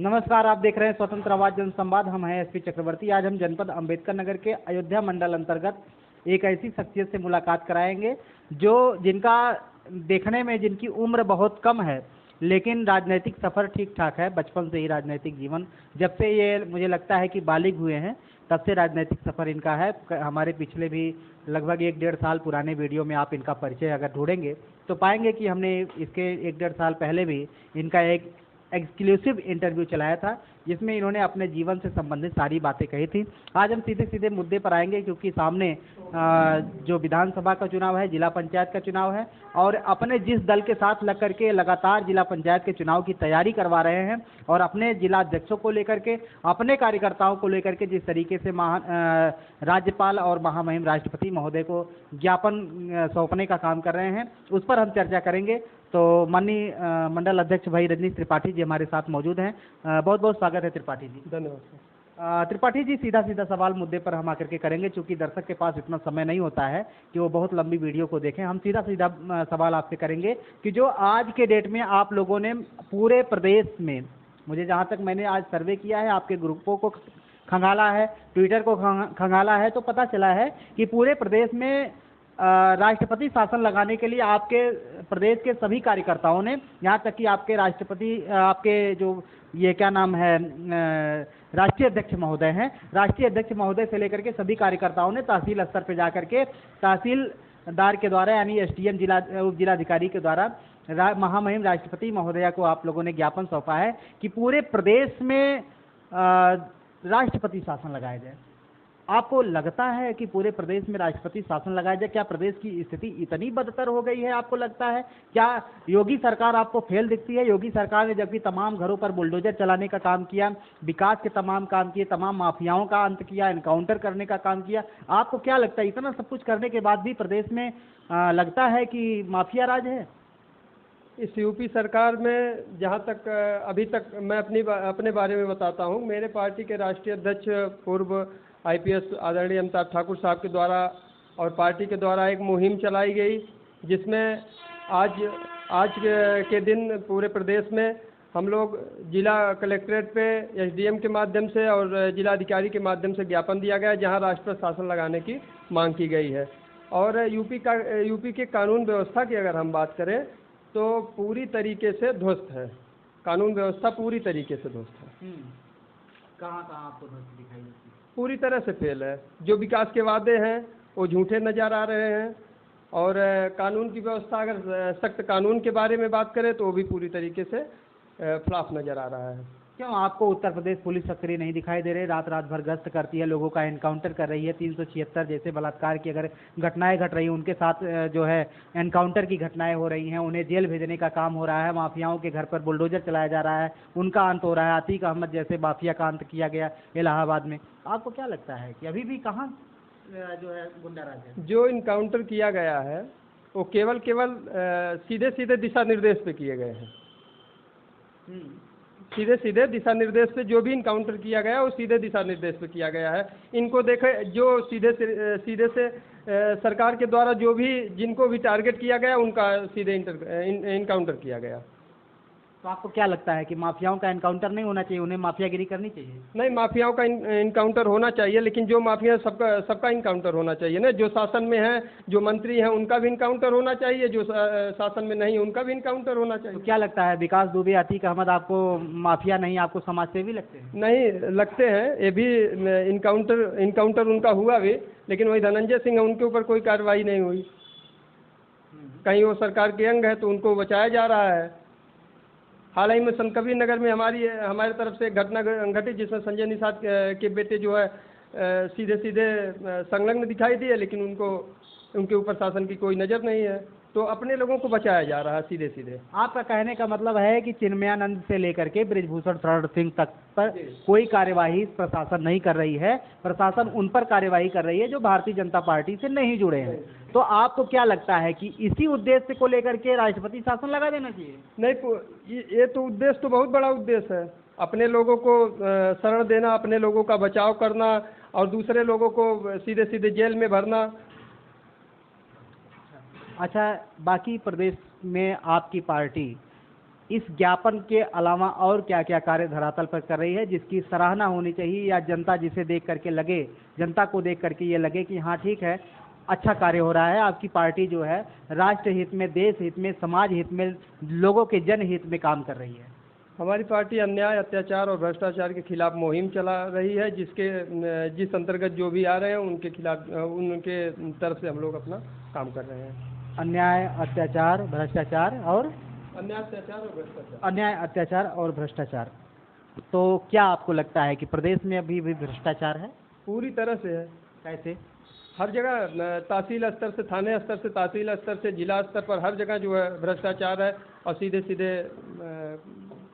नमस्कार, आप देख रहे हैं स्वतंत्र आवाज जनसंवाद। हम हैं एसपी चक्रवर्ती। आज हम जनपद अंबेडकर नगर के अयोध्या मंडल अंतर्गत एक ऐसी शख्सियत से मुलाकात कराएंगे जो जिनका देखने में जिनकी उम्र बहुत कम है, लेकिन राजनीतिक सफ़र ठीक ठाक है। बचपन से ही राजनीतिक जीवन, जब से ये मुझे लगता है कि बालिग हुए हैं तब से राजनीतिक सफ़र इनका है। हमारे पिछले भी लगभग 1-1.5 साल पुराने वीडियो में आप इनका परिचय अगर ढूंढेंगे तो पाएंगे कि हमने इसके 1-1.5 साल पहले भी इनका एक एक्सक्लूसिव इंटरव्यू चलाया था, जिसमें इन्होंने अपने जीवन से संबंधित सारी बातें कही थी। आज हम सीधे सीधे मुद्दे पर आएंगे, क्योंकि सामने जो विधानसभा का चुनाव है, जिला पंचायत का चुनाव है, और अपने जिस दल के साथ लग करके लगातार जिला पंचायत के चुनाव की तैयारी करवा रहे हैं और अपने जिला अध्यक्षों को लेकर के, अपने कार्यकर्ताओं को लेकर के जिस तरीके से राज्यपाल और महामहिम राष्ट्रपति महोदय को ज्ञापन सौंपने का काम कर रहे हैं, उस पर हम चर्चा करेंगे। तो माननीय मंडल अध्यक्ष भाई रजनीश त्रिपाठी जी हमारे साथ मौजूद हैं। बहुत बहुत स्वागत है त्रिपाठी जी। धन्यवाद। त्रिपाठी जी, सीधा सीधा सवाल मुद्दे पर हम आकर के करेंगे, क्योंकि दर्शक के पास इतना समय नहीं होता है कि वो बहुत लंबी वीडियो को देखें। हम सीधा सीधा सवाल आपसे करेंगे कि जो आज के डेट में आप लोगों ने पूरे प्रदेश में, मुझे जहाँ तक मैंने आज सर्वे किया है, आपके ग्रुपों को खंगाला है, ट्विटर को खंगाला है, तो पता चला है कि पूरे प्रदेश में राष्ट्रपति शासन लगाने के लिए आपके प्रदेश के सभी कार्यकर्ताओं ने, यहाँ तक कि आपके राष्ट्रपति, आपके जो ये क्या नाम है, राष्ट्रीय अध्यक्ष महोदय हैं, राष्ट्रीय अध्यक्ष महोदय से लेकर के सभी कार्यकर्ताओं ने तहसील स्तर पर जाकर के तहसीलदार के द्वारा, यानी एसडीएम उप जिलाधिकारी के द्वारा महामहिम राष्ट्रपति महोदया को आप लोगों ने ज्ञापन सौंपा है कि पूरे प्रदेश में राष्ट्रपति शासन लगाया जाए। आपको लगता है कि पूरे प्रदेश में राष्ट्रपति शासन लगाया जाए? क्या प्रदेश की स्थिति इतनी बदतर हो गई है, आपको लगता है? क्या योगी सरकार आपको फेल दिखती है? योगी सरकार ने जबकि तमाम घरों पर बुलडोजर चलाने का काम किया, विकास के तमाम काम किए, तमाम माफियाओं का अंत किया, एनकाउंटर करने का काम किया, आपको क्या लगता है इतना सब कुछ करने के बाद भी प्रदेश में लगता है कि माफिया राज है? इस यूपी सरकार में जहाँ तक अभी तक मैं अपने बारे में बताता हूँ, मेरे पार्टी के राष्ट्रीय अध्यक्ष पूर्व आईपीएस आदरणीय अमिताभ ठाकुर साहब के द्वारा और पार्टी के द्वारा एक मुहिम चलाई गई, जिसमें आज के दिन पूरे प्रदेश में हम लोग जिला कलेक्ट्रेट पे एसडीएम के माध्यम से और जिलाधिकारी के माध्यम से ज्ञापन दिया गया, जहां राष्ट्रपति शासन लगाने की मांग की गई है। और यूपी के कानून व्यवस्था की अगर हम बात करें तो पूरी तरीके से ध्वस्त है, कानून व्यवस्था पूरी तरीके से ध्वस्त है। कहाँ आपको ध्वस्त दिखाई देती है? पूरी तरह से फेल है। जो विकास के वादे हैं वो झूठे नज़र आ रहे हैं, और कानून की व्यवस्था, अगर सख्त कानून के बारे में बात करें तो वो भी पूरी तरीके से फ्लॉप नज़र आ रहा है। क्यों आपको उत्तर प्रदेश पुलिस सक्रिय नहीं दिखाई दे रहे? रात रात भर गश्त करती है, लोगों का एनकाउंटर कर रही है, 376 जैसे बलात्कार की अगर घटनाएं घट रही हैं, उनके साथ जो है एनकाउंटर की घटनाएं हो रही हैं, उन्हें जेल भेजने का काम हो रहा है, माफियाओं के घर पर बुलडोजर चलाया जा रहा है, उनका अंत हो रहा है। अतीक अहमद जैसे माफिया का अंत किया गया इलाहाबाद में। आपको क्या लगता है कि अभी भी कहाँ जो है गुंडाराज है? जो इनकाउंटर किया गया है वो केवल सीधे सीधे दिशा निर्देश पे किए गए हैं। सीधे सीधे दिशा निर्देश पे जो भी इनकाउंटर किया गया वो सीधे दिशा निर्देश पे किया गया है। इनको देखे, जो सीधे से सरकार के द्वारा जो भी जिनको भी टारगेट किया गया उनका सीधे इनकाउंटर किया गया। तो आपको क्या लगता है कि माफियाओं का एनकाउंटर नहीं होना चाहिए, उन्हें माफियागिरी करनी चाहिए? नहीं, माफियाओं का इनकाउंटर होना चाहिए, लेकिन जो माफिया सबका इनकाउंटर होना चाहिए ना। जो शासन में है, जो मंत्री हैं, उनका भी इनकाउंटर होना चाहिए, जो शासन में नहीं उनका भी इनकाउंटर होना चाहिए। तो क्या लगता है, विकास दुबे, अतीक अहमद आपको माफिया नहीं, आपको समाज सेवी लगते हैं? नहीं लगते हैं, ये भी इनकाउंटर उनका हुआ भी, लेकिन वही धनंजय सिंह है, उनके ऊपर कोई कार्रवाई नहीं हुई। कहीं वो सरकार के अंग है तो उनको बचाया जा रहा है। हाल ही में संतकबीर नगर में हमारी तरफ से एक घटना घटी, जिसमें संजय निषाद के बेटे जो है सीधे संलग्न दिखाई दिए, लेकिन उनके ऊपर शासन की कोई नज़र नहीं है। तो अपने लोगों को बचाया जा रहा है सीधे सीधे। आपका कहने का मतलब है कि चिन्मयानंद से लेकर के बृजभूषण शरण सिंह तक पर कोई कार्यवाही प्रशासन नहीं कर रही है, प्रशासन उन पर कार्यवाही कर रही है जो भारतीय जनता पार्टी से नहीं जुड़े हैं। तो आपको क्या लगता है कि इसी उद्देश्य को लेकर के राष्ट्रपति शासन लगा देना चाहिए? नहीं, ये तो उद्देश्य तो बहुत बड़ा उद्देश्य है, अपने लोगों को शरण देना, अपने लोगों का बचाव करना और दूसरे लोगों को सीधे सीधे जेल में भरना। अच्छा, बाकी प्रदेश में आपकी पार्टी इस ज्ञापन के अलावा और क्या क्या कार्य धरातल पर कर रही है जिसकी सराहना होनी चाहिए, या जनता जिसे देख करके लगे, जनता को देख करके ये लगे कि हाँ ठीक है, अच्छा कार्य हो रहा है, आपकी पार्टी जो है राष्ट्र हित में, देश हित में, समाज हित में, लोगों के जनहित में काम कर रही है? हमारी पार्टी अन्याय, अत्याचार और भ्रष्टाचार के खिलाफ मुहिम चला रही है, जिस अंतर्गत जो भी आ रहे हैं उनके खिलाफ, उनके तरफ से हम लोग अपना काम कर रहे हैं। अन्याय, अत्याचार, भ्रष्टाचार और अन्याय, अत्याचार और भ्रष्टाचार। अन्याय, अत्याचार और भ्रष्टाचार। तो क्या आपको लगता है कि प्रदेश में अभी भी भ्रष्टाचार है? पूरी तरह से है। कैसे? हर जगह तहसील स्तर से, थाने स्तर से, तहसील स्तर से, जिला स्तर पर हर जगह जो है भ्रष्टाचार है, और सीधे सीधे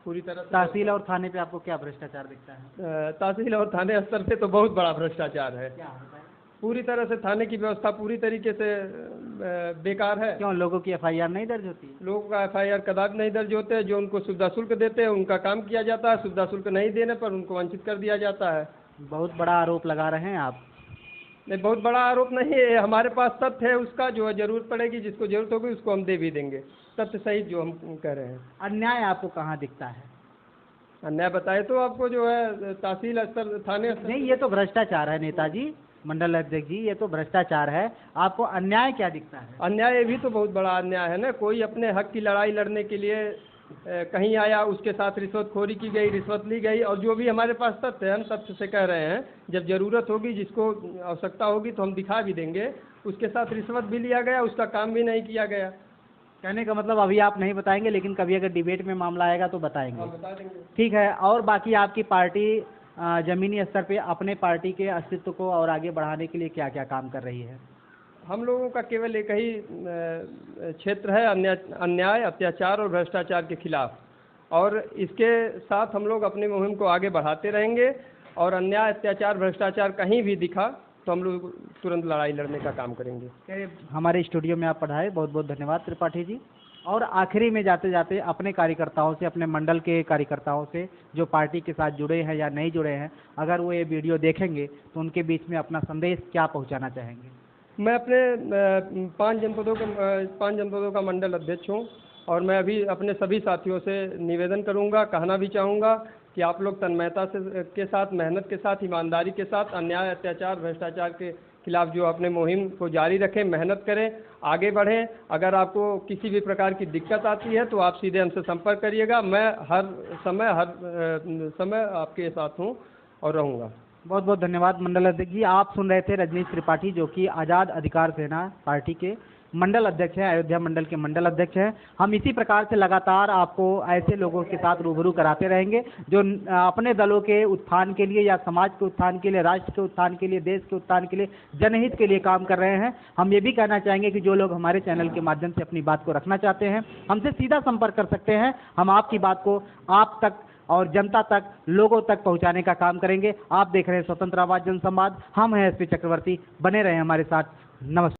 पूरी तरह से। तहसील और थाने पे आपको क्या भ्रष्टाचार दिखता है? तहसील और थाने स्तर से तो बहुत बड़ा भ्रष्टाचार है। क्या होता है? पूरी तरह से थाने की व्यवस्था पूरी तरीके से बेकार है। क्यों, लोगों की एफआईआर नहीं दर्ज होती? लोगों का एफआईआर कदापि नहीं दर्ज होते। जो उनको सुविधा शुल्क देते हैं उनका काम किया जाता है, सुविधा शुल्क नहीं देने पर उनको वंचित कर दिया जाता है। बहुत बड़ा आरोप लगा रहे हैं आप। नहीं, बहुत बड़ा आरोप नहीं है, हमारे पास तथ्य है उसका, जो है जरूरत पड़ेगी, जिसको जरूरत होगी उसको हम दे भी देंगे, तथ्य सहित जो हम कह रहे हैं। अन्याय आपको कहाँ दिखता है? अन्याय बताए तो आपको, जो है तहसील स्तर, थाने स्तर। नहीं, ये तो भ्रष्टाचार है नेताजी, मंडल अध्यक्ष जी, ये तो भ्रष्टाचार है। आपको अन्याय क्या दिखता है? अन्याय भी तो बहुत बड़ा अन्याय है ना। कोई अपने हक की लड़ाई लड़ने के लिए कहीं आया, उसके साथ रिश्वतखोरी की गई, रिश्वत ली गई, और जो भी हमारे पास तथ्य है हम तथ्य से कह रहे हैं। जब जरूरत होगी, जिसको आवश्यकता होगी तो हम दिखा भी देंगे। उसके साथ रिश्वत भी लिया गया, उसका काम भी नहीं किया गया। कहने का मतलब अभी आप नहीं बताएंगे, लेकिन कभी अगर डिबेट में मामला आएगा तो बताएंगे। हम बता देंगे। ठीक है। और बाकी आपकी पार्टी जमीनी स्तर पे अपने पार्टी के अस्तित्व को और आगे बढ़ाने के लिए क्या क्या काम कर रही है? हम लोगों का केवल एक ही क्षेत्र है, अन्याय, अत्याचार और भ्रष्टाचार के खिलाफ, और इसके साथ हम लोग अपनी मुहिम को आगे बढ़ाते रहेंगे। और अन्याय, अत्याचार, भ्रष्टाचार कहीं भी दिखा तो हम लोग तुरंत लड़ाई लड़ने का काम करेंगे। हमारे स्टूडियो में आप पधारे, बहुत बहुत धन्यवाद त्रिपाठी जी। और आखिरी में जाते जाते अपने कार्यकर्ताओं से, अपने मंडल के कार्यकर्ताओं से जो पार्टी के साथ जुड़े हैं या नहीं जुड़े हैं, अगर वो ये वीडियो देखेंगे तो उनके बीच में अपना संदेश क्या पहुंचाना चाहेंगे? मैं अपने 5 जनपदों का मंडल अध्यक्ष हूँ, और मैं अभी अपने सभी साथियों से निवेदन करूँगा, कहना भी चाहूँगा कि आप लोग तन्मयता के साथ, मेहनत के साथ, ईमानदारी के साथ अन्याय, अत्याचार, भ्रष्टाचार के खिलाफ जो अपने मुहिम को जारी रखें, मेहनत करें, आगे बढ़ें। अगर आपको किसी भी प्रकार की दिक्कत आती है तो आप सीधे हमसे संपर्क करिएगा। मैं हर समय आपके साथ हूँ और रहूँगा। बहुत बहुत धन्यवाद मंडल अध्यक्ष जी। आप सुन रहे थे रजनीश त्रिपाठी, जो कि आज़ाद अधिकार सेना पार्टी के मंडल अध्यक्ष हैं, अयोध्या मंडल के मंडल अध्यक्ष हैं। हम इसी प्रकार से लगातार आपको ऐसे लोगों के साथ रूबरू कराते रहेंगे जो अपने दलों के उत्थान के लिए, या समाज के उत्थान के लिए, राष्ट्र के उत्थान के लिए, देश के उत्थान के लिए, जनहित के लिए काम कर रहे हैं। हम ये भी कहना चाहेंगे कि जो लोग हमारे चैनल के माध्यम से अपनी बात को रखना चाहते हैं, हमसे सीधा संपर्क कर सकते हैं। हम आपकी बात को आप तक और जनता तक, लोगों तक पहुंचाने का काम करेंगे। आप देख रहे हैं स्वतंत्र आवाज जनसंवाद। हम हैं एसपी चक्रवर्ती। बने रहें हमारे साथ। नमस्कार।